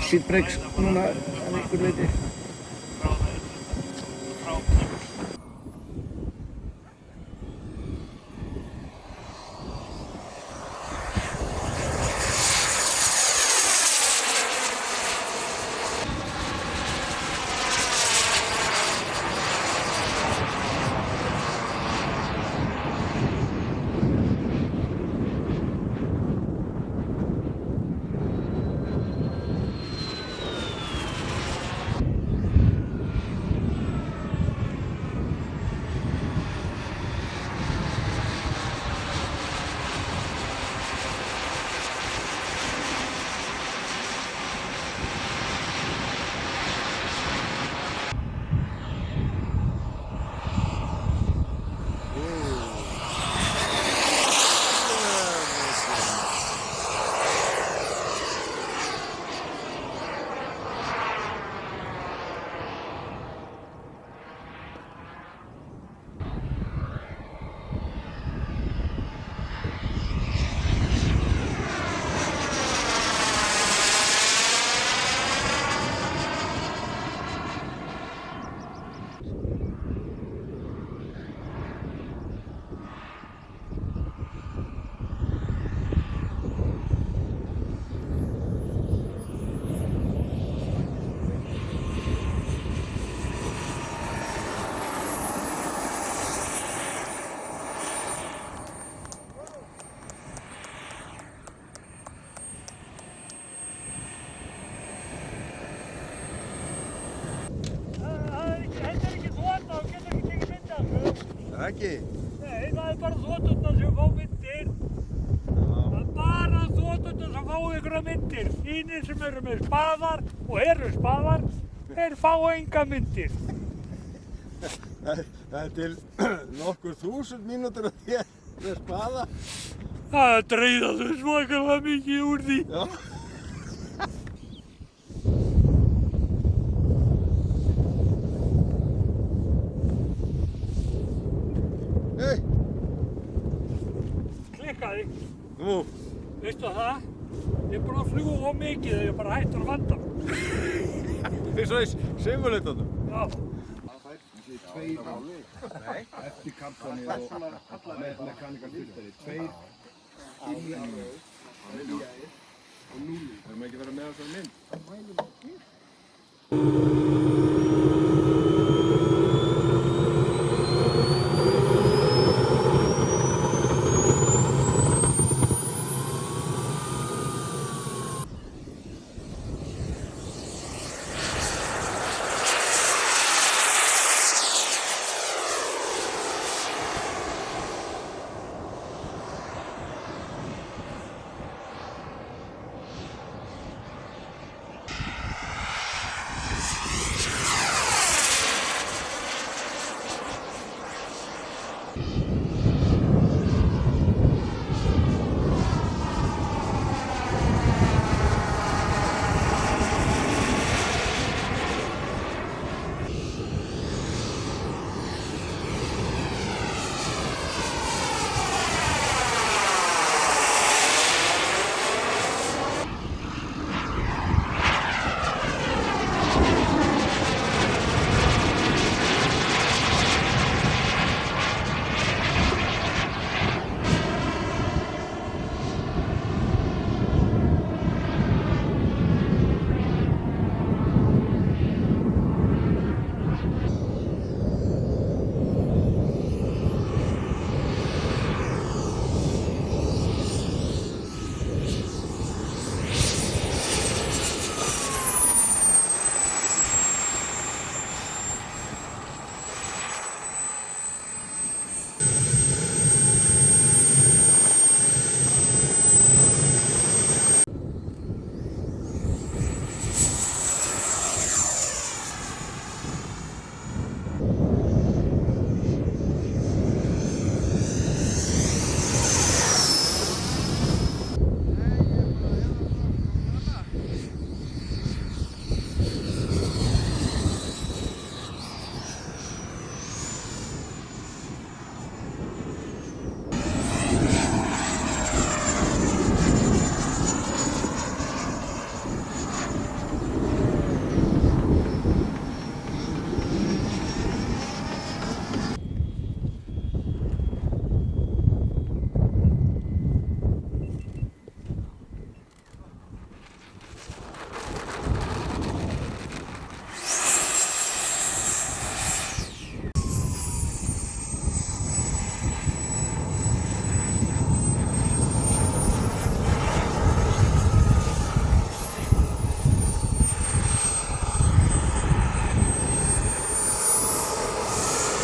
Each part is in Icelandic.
speed breaks núna að einhver leyti. Ekki? Nei, það bara þoturnar sem fá myndir. Það bara þoturnar sem fá ykkur myndir. Þínir sem eru með spaðar og eru spaðar, þeir fá enga myndir. Það til nokkur 1000 mínútur að þér með spaða. Það dreiða þau svakalega mikið úr því. Já. Hei! Klikkaði. Nú. Veistu það? Ég er búinn að fljúga of mikið þegar ég bara hættur að vanda. Eins og simulatorum. Já. Tveir eftir kampani og með mekanikal filteri. Tveir inni og 0. Þarf ekki vera með þessari mynd?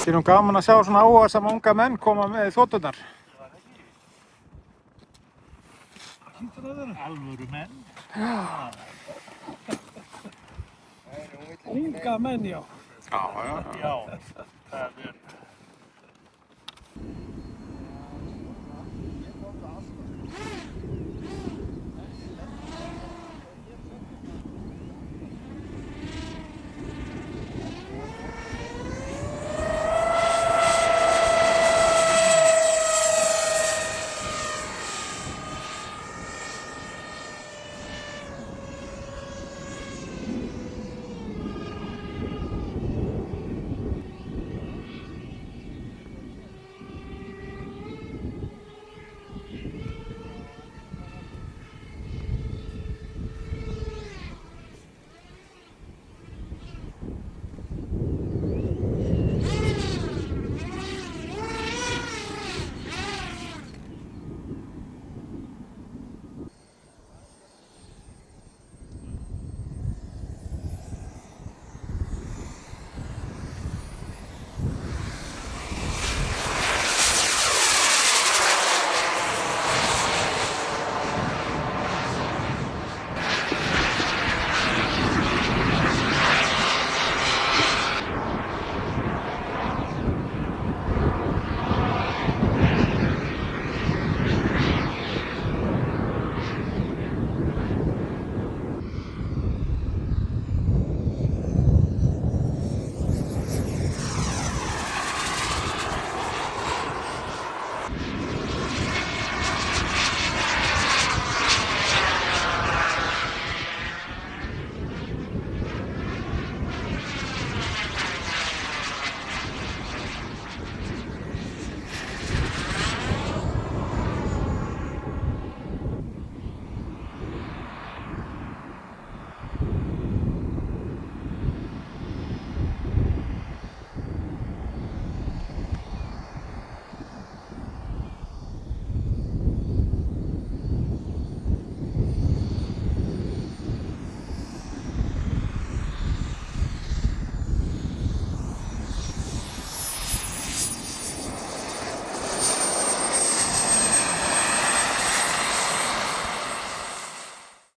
Það er nú gaman að sjá svona áhugasama unga menn koma með þoturnar. Alvöru menn. Unga menn, já. Já, já, já. Já, það er